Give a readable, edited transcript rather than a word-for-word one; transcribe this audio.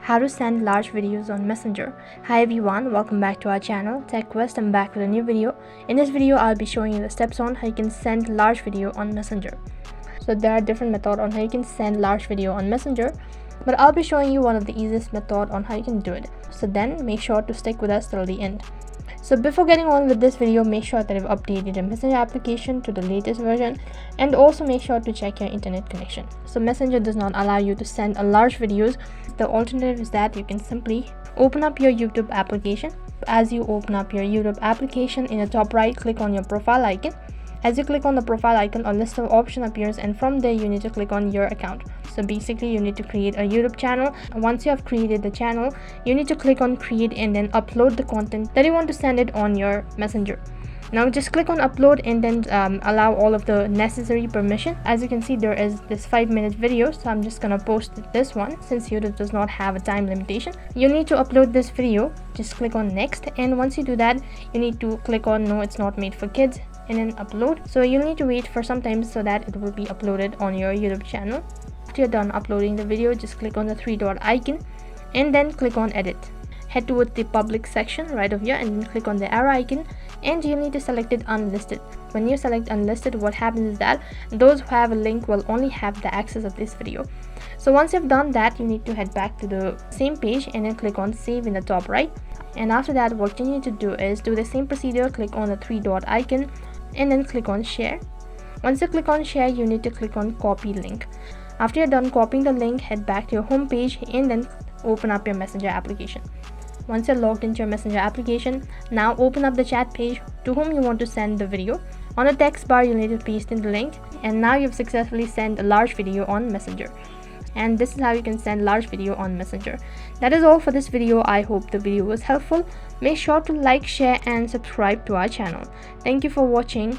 How to send large videos on Messenger. Hi everyone, welcome back to our channel TechQuest. I'm back with a new video. In this video I'll be showing you the steps on how you can send large video on Messenger. So there are different methods on how you can send large video on Messenger, but I'll be showing you one of the easiest method on how you can do it. So then make sure to stick with us till the end. So before getting on with this video, make sure that you've updated your Messenger application to the latest version, and also make sure to check your internet connection. So Messenger does not allow you to send a large videos. The alternative is that you can simply open up your YouTube application. As you open up your YouTube application, in the top right, click on your profile icon. As you click on the profile icon, a list of options appears, and from there you need to click on your account. So basically you need to create a YouTube channel. Once you have created the channel, you need to click on create and then upload the content that you want to send it on your Messenger. Now just click on upload and then allow all of the necessary permission. As you can see, there is this 5-minute video, so I'm just gonna post this one since YouTube does not have a time limitation. You need to upload this video. Just click on next, and once you do that, you need to click on no, it's not made for kids, and then upload. So you'll need to wait for some time so that it will be uploaded on your YouTube channel. After you're done uploading the video, just click on the 3-dot icon and then click on edit. Head towards the public section right over here and then click on the arrow icon, and you need to select it unlisted. When you select unlisted, what happens is that those who have a link will only have the access of this video. So once you've done that, you need to head back to the same page and then click on save in the top right. And after that, what you need to do is do the same procedure. Click on the 3-dot icon and then click on share. Once you click on share, you need to click on copy link. After you're done copying the link, head back to your home page and then open up your Messenger application. Once you're logged into your Messenger application, now open up the chat page to whom you want to send the video. On the text bar, you need to paste in the link, and now you've successfully sent a large video on Messenger. And this is how you can send large video on Messenger. That is all for this video. I hope the video was helpful. Make sure to like, share and subscribe to our channel. Thank you for watching.